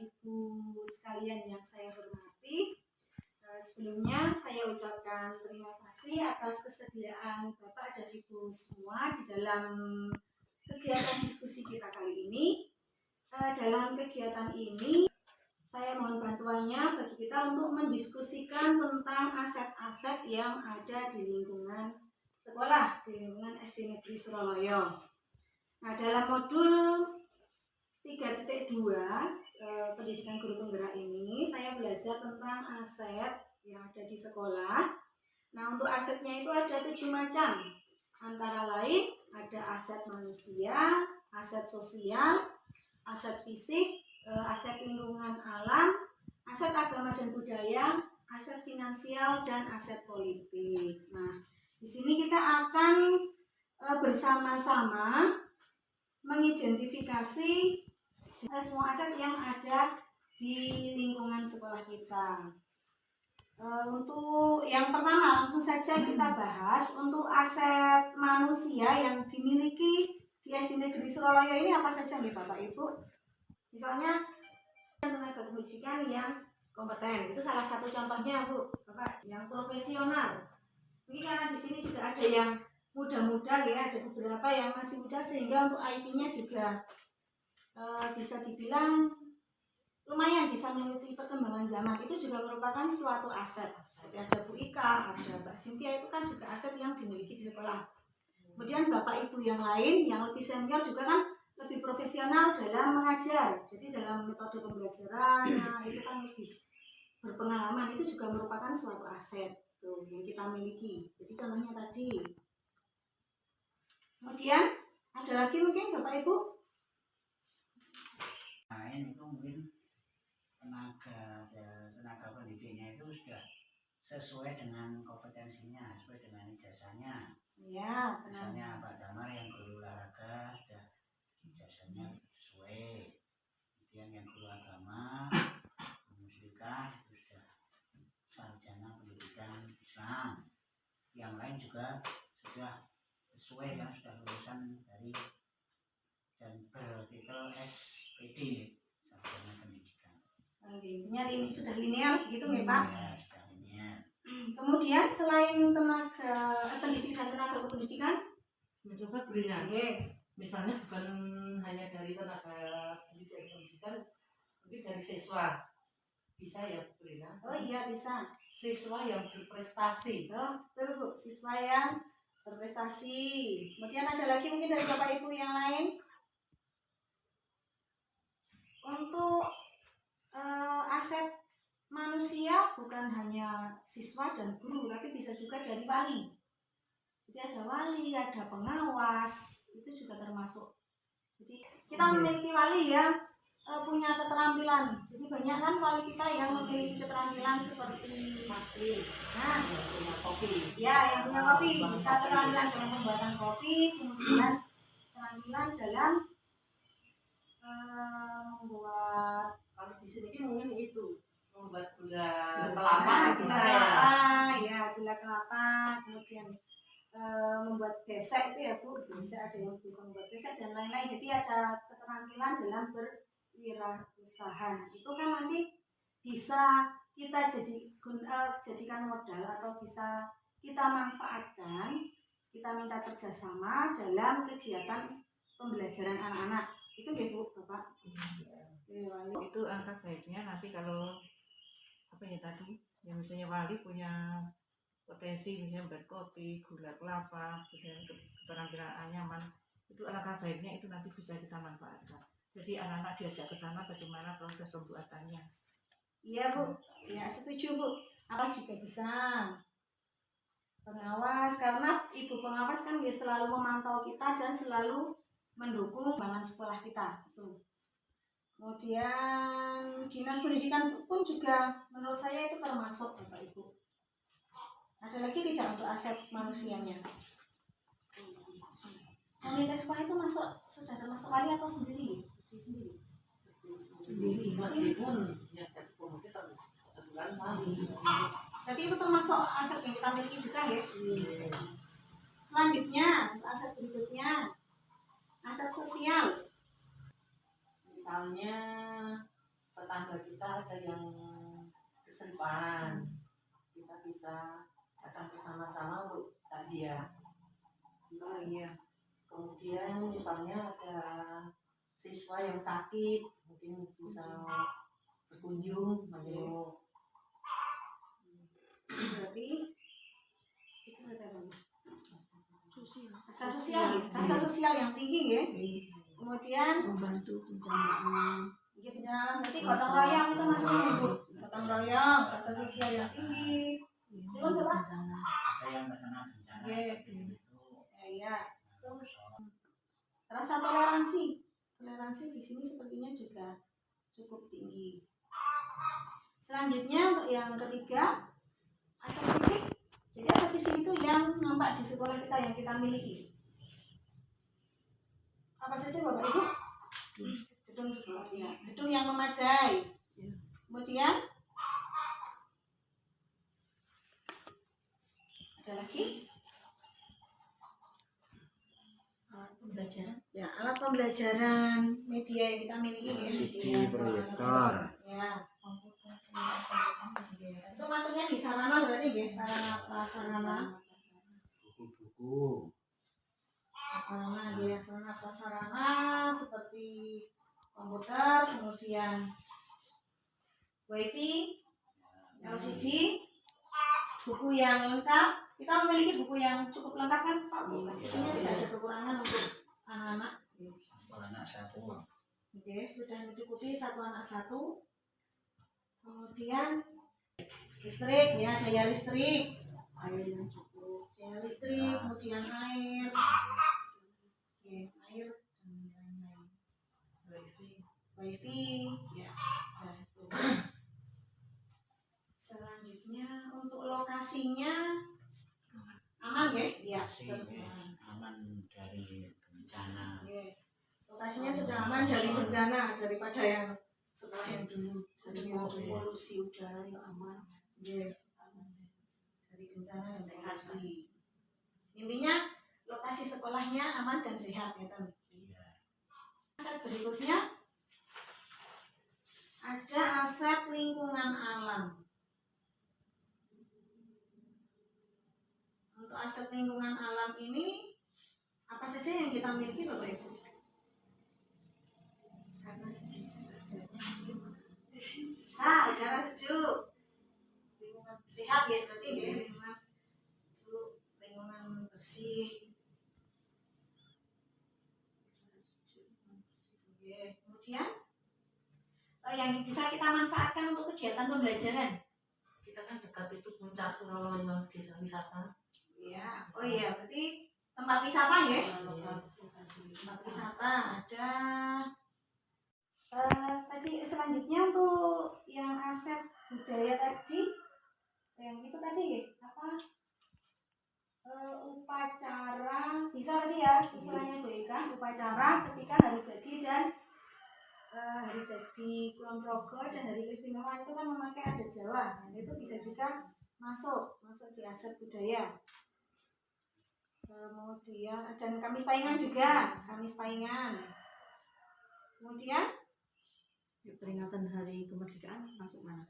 Ibu sekalian yang saya hormati, sebelumnya saya ucapkan terima kasih atas kesediaan Bapak dan Ibu semua di dalam kegiatan diskusi kita kali ini. Dalam kegiatan ini, saya mohon bantuannya bagi kita untuk mendiskusikan tentang aset-aset yang ada di lingkungan sekolah, di lingkungan SD Negeri Suraloyo. Nah, dalam modul 3.2 pendidikan guru penggerak ini, saya belajar tentang aset yang ada di sekolah. Nah, untuk asetnya itu ada 7 macam. Antara lain ada aset manusia, aset sosial, aset fisik, aset lingkungan alam, aset agama dan budaya, aset finansial, dan aset politik. Nah, di sini kita akan bersama-sama mengidentifikasi semua aset yang ada di lingkungan sekolah kita. Untuk yang pertama langsung saja kita bahas untuk aset manusia yang dimiliki di SD Negeri Suraloyo ini apa saja nih Bapak Ibu? Misalnya tenaga pendidikan yang kompeten, itu salah satu contohnya Bu, Bapak, yang profesional. Mungkin karena di sini juga ada yang muda-muda ya, ada beberapa yang masih muda sehingga untuk IT-nya juga bisa dibilang lumayan bisa mengikuti perkembangan zaman. Itu juga merupakan suatu aset. Seperti ada Bu Ika, ada Mbak Cynthia, itu kan juga aset yang dimiliki di sekolah. Kemudian Bapak Ibu yang lain yang lebih senior juga kan lebih profesional dalam mengajar. Jadi dalam metode pembelajaran, nah, itu kan lebih berpengalaman. Itu juga merupakan suatu aset tuh, yang kita miliki. Jadi contohnya tadi. Kemudian ada lagi mungkin Bapak Ibu? Lain itu mungkin tenaga pendidiknya itu sudah sesuai dengan kompetensinya, sesuai dengan ijazahnya. Ya, misalnya Pak Damar yang guru olahraga sudah ijazahnya sesuai. Kemudian yang guru agama, musyrikah itu sudah sarjana pendidikan Islam. Yang lain juga sudah sesuai kan, sudah lulusan dari dan bertitel SPD, sarjana pendidikan. Ini sudah linear gitu ya Pak? Ya, sudah linear. Kemudian selain tenaga pendidikan, tenaga pendidikan, mencoba berikan. Misalnya bukan hanya dari tenaga pendidikan, tapi dari siswa. Bisa ya Bu Rina? Oh iya bisa. Siswa yang berprestasi. Oh betul Bu, siswa yang berprestasi. Kemudian ada lagi mungkin dari Bapak Ibu yang lain. Untuk aset manusia bukan hanya siswa dan guru, tapi bisa juga dari wali. Jadi ada wali, ada pengawas, itu juga termasuk. Jadi kita memiliki wali ya, punya keterampilan. Jadi banyak kan wali kita yang memiliki keterampilan seperti Masih. nah, Yang punya kopi. ya yang punya kopi, bisa keterampilan dalam pembuatan kopi, kemudian keterampilan dalam membuat, Kalau di sini mungkin itu membuat gula kelapa, kelapa bisa ya. Ya gula kelapa, kemudian membuat besek itu ya Bu, bisa ada yang bisa membuat besek dan lain-lain. Jadi ada keterampilan dalam berwirausaha. Itu kan nanti bisa kita jadikan modal atau bisa kita manfaatkan, kita minta kerjasama dalam kegiatan pembelajaran anak-anak. Itu ya Bu, Bapak. Itu angka baiknya nanti kalau apa ya tadi yang misalnya wali punya potensi misalnya buat kopi, gula kelapa, kemudian keterampilan anyaman, itu alangkah baiknya itu nanti bisa kita manfaatkan. Jadi anak-anak diajak ke sana bagaimana proses pembuatannya. Iya Bu, ya setuju Bu. Awas juga bisa. Pengawas, karena ibu pengawas kan dia selalu memantau kita dan selalu mendukung perkembangan sekolah kita. Itu. Kemudian dinas pendidikan pun juga menurut saya itu termasuk Bapak Ibu. Ada lagi tidak untuk aset manusianya? Komunitas sekolah itu sudah termasuk wali atau sendiri? Sendiri. Meskipun yang jadi komunitas bulan Jadi itu termasuk aset yang kita miliki juga ya. Selanjutnya, aset berikutnya, aset sosial. misalnya tetangga kita ada yang kesulitan, kita bisa datang bersama-sama untuk takziah. Oh iya. Kemudian misalnya ada siswa yang sakit, mungkin bisa berkunjung menjenguk. Berarti itu ada apa? Sosial. Rasa sosial yang tinggi ya. Kemudian membantu penjanaan. ya penjelasan berarti gotong royong itu masuknya ibu. Gotong royong, rasa sosial yang tinggi. Belum coba? Bencana. Ada yang terkena bencana Oke. seperti itu. Ya. Rasa toleransi di sini sepertinya juga cukup tinggi. Selanjutnya untuk yang ketiga, aset fisik. Jadi aset fisik itu yang nampak di sekolah kita yang kita miliki. Apa saja Bapak Ibu? Gedung sekolah ya. Gedung yang memadai. Kemudian ada lagi? Pembelajaran. Ya, alat pembelajaran media yang kita miliki ya. CD, Media, proyektor. Ya. Itu maksudnya di sarana berarti ya, sarana prasarana. Buku-buku. Prasarana ya, sarana prasarana seperti komputer, kemudian wifi, LCD, buku yang lengkap. Kita memiliki buku yang cukup lengkap kan Pak Bu? Pastinya tidak ada kekurangan untuk anak-anak. Satu anak satu. Oke, sudah mencukupi satu anak satu. Kemudian listrik ya, daya listrik, Air yang cukup. daya listrik, kemudian air, oke, air dan lain-lain. Wifi, ya, sudah itu. Selanjutnya untuk lokasinya aman ya? Ya, Masih aman dari bencana. Oke. Lokasinya sudah aman dari bencana daripada yang setelah yang dulu. Polusi udara yang aman. Oke. Dari bencana dan polusi. Intinya lokasi sekolahnya aman dan sehat ya Tan. Iya. Aset berikutnya ada aset lingkungan alam. Untuk aset lingkungan alam ini apa saja yang kita miliki Bapak Ibu? Udara sejuk, lingkungan sehat ya berarti ya, lingkungan sejuk, lingkungan bersih. Oke, kemudian yang bisa kita manfaatkan untuk kegiatan pembelajaran. Kita kan dekat itu puncak Suraloyo, desa wisata. Ya, oh iya, berarti tempat wisata ya? Tempat wisata ada. Tadi selanjutnya untuk yang aset budaya tadi, yang itu tadi ya, apa? Upacara, bisa tadi ya, istilahnya itu kan, upacara ketika hari jadi dan hari jadi Kulon Progo dan hari keistimewaan itu kan memakai adat Jawa. Nah, itu bisa juga masuk di aset budaya. Kemudian dan Kamis Paingan juga, Kamis Paingan. Kemudian Peringatan Hari Kemerdekaan masuk mana?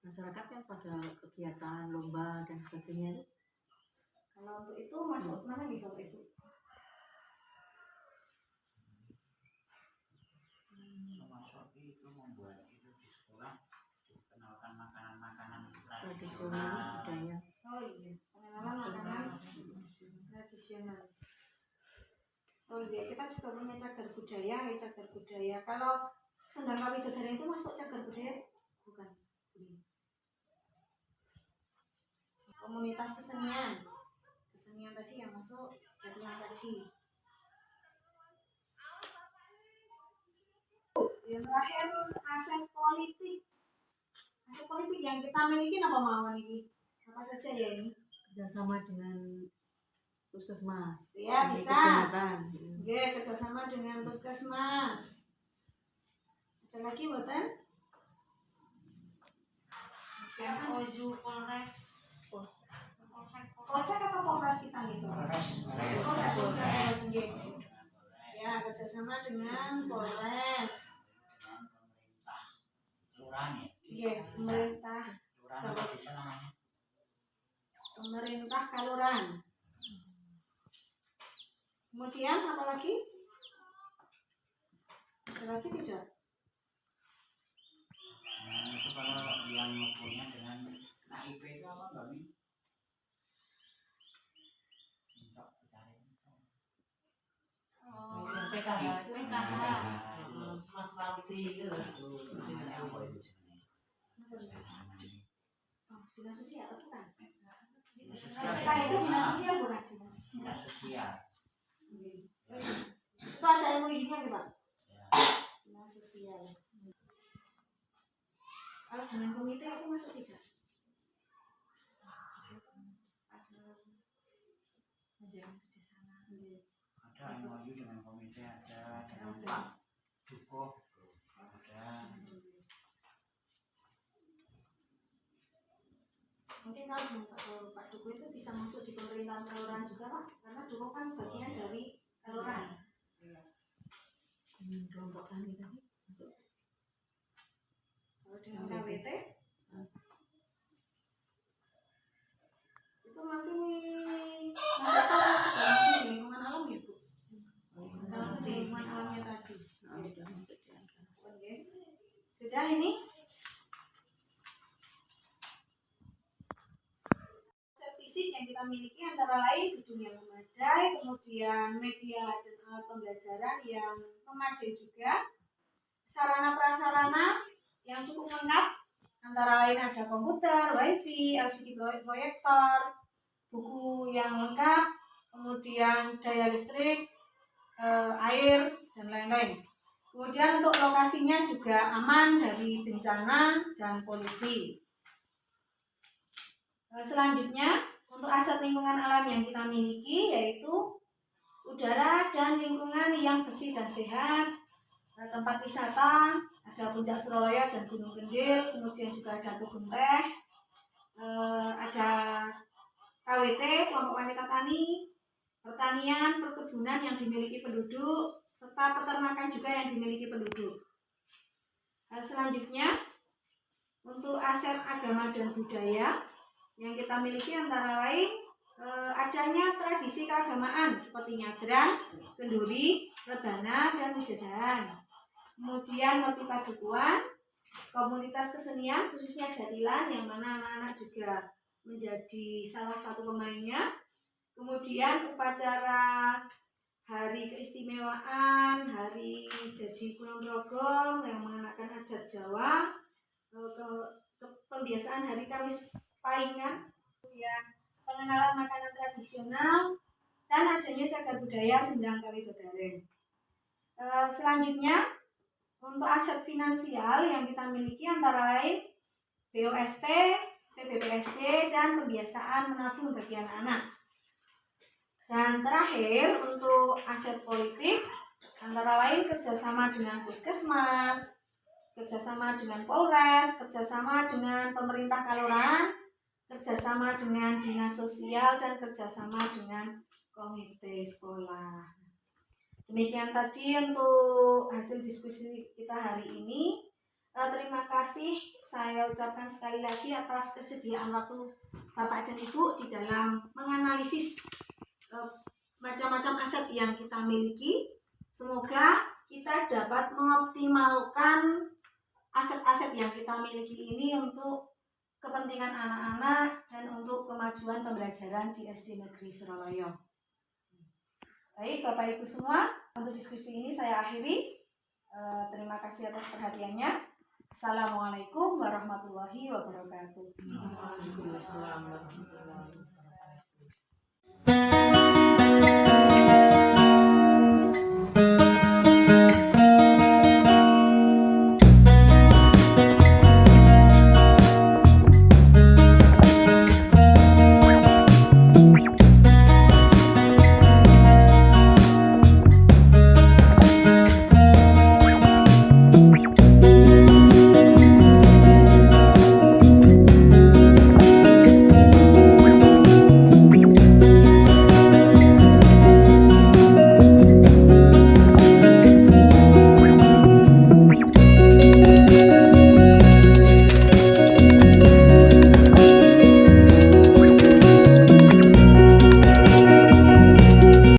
Masyarakat kan pada kegiatan lomba dan sebagainya. kalau untuk itu masuk mana nih Bapak Ibu? Termasuk itu membuat itu di sekolah dikenalkan makanan-makanan Tradisional tradisional. budaya. Oh iya, pengenalan makanan tradisional. Oh iya, kita juga punya cagar budaya, ya cagar budaya. Kalau Sendang Kawidodaren itu masuk cagar budaya? Bukan. Komunitas kesenian. Kesenian tadi yang masuk jatilan tadi. Yang terakhir aset politik. Aset politik yang kita miliki apa mawon ini? Apa saja ya ini? Kerjasama dengan puskesmas. Ya, Ahli bisa. kesehatan. Oke, kerjasama dengan puskesmas. Ada lagi buatan? Ozu Polres. Polsek apa Polres kita nih? Polres. Polres, oke. Ya, kerjasama dengan Polres. Dengan pemerintah. kelurahan ya. Iya, pemerintah Kelurahan apa desa namanya? pemerintah kelurahan. Kemudian apa lagi? Ada lagi tidak? Nah, itu kalau yang punya dengan KIP itu apa Mbak Mi? Sok cari. Oh, PKH. PKH. Mas Marti itu. Itu namanya apa itu jenisnya? Oh, dinas sosial bukan? Dinas sosial. PKH itu dinas sosial bukan? Dinas sosial. Dinas sosial. Itu ada MOU-nya nih Pak? Ya. Dinas sosial. Kalau dengan komite itu masuk tidak? Menjalin kerjasama. Ada MOU dengan komite, ada dengan Pak Duko, ada. Mungkin kalau Pak Duko itu bisa masuk di pemerintahan kelurahan juga Pak, karena Duko kan bagian dari kelurahan. Kelompok tani tadi. Kalau dengan KWT itu nanti masuk di lingkungan alam ya Bu? Kalau di lingkungan alamnya tadi. Sudah masuk di angka. Oke. Sudah ini? Aset fisik yang kita miliki antara lain gedung yang memadai, kemudian media dan alat pembelajaran yang memadai juga, sarana prasarana yang cukup lengkap, antara lain ada komputer, wifi, LCD proyektor, buku yang lengkap, kemudian daya listrik, air, dan lain-lain. Kemudian untuk lokasinya juga aman dari bencana dan polusi. Selanjutnya, untuk aset lingkungan alam yang kita miliki yaitu udara dan lingkungan yang bersih dan sehat, tempat wisata, ada Puncak Suralaya dan Gunung Kendil, kemudian juga ada kebun teh, ada KWT, kelompok wanita tani, pertanian, perkebunan yang dimiliki penduduk, serta peternakan juga yang dimiliki penduduk. Selanjutnya, untuk aset agama dan budaya yang kita miliki antara lain adanya tradisi keagamaan seperti nyadran, kenduri, rebana, dan wijadan. Kemudian motif padukuan, komunitas kesenian khususnya jatilan yang mana anak-anak juga menjadi salah satu pemainnya. Kemudian upacara hari keistimewaan, hari jadi Kulon Progo yang mengenakan adat Jawa, pembiasaan hari Kamis Paingan, kemudian pengenalan makanan tradisional, dan adanya cagar budaya Sendang Kali Bedaren. Selanjutnya, untuk aset finansial yang kita miliki antara lain BOST, PBBSD, dan pembiasaan menabung bagi anak-anak. Dan terakhir, untuk aset politik antara lain kerjasama dengan puskesmas, kerjasama dengan Polres, kerjasama dengan pemerintah kelurahan, kerjasama dengan dinas sosial, dan kerjasama dengan komite sekolah. Demikian tadi untuk hasil diskusi kita hari ini. Terima kasih saya ucapkan sekali lagi atas kesediaan waktu Bapak dan Ibu di dalam menganalisis macam-macam aset yang kita miliki. Semoga kita dapat mengoptimalkan aset-aset yang kita miliki ini untuk kepentingan anak-anak dan untuk kemajuan pembelajaran di SD Negeri Suralaya. Baik Bapak Ibu semua, untuk diskusi ini saya akhiri. Terima kasih atas perhatiannya. Assalamualaikum warahmatullahi wabarakatuh. Waalaikumsalam warahmatullahi wabarakatuh.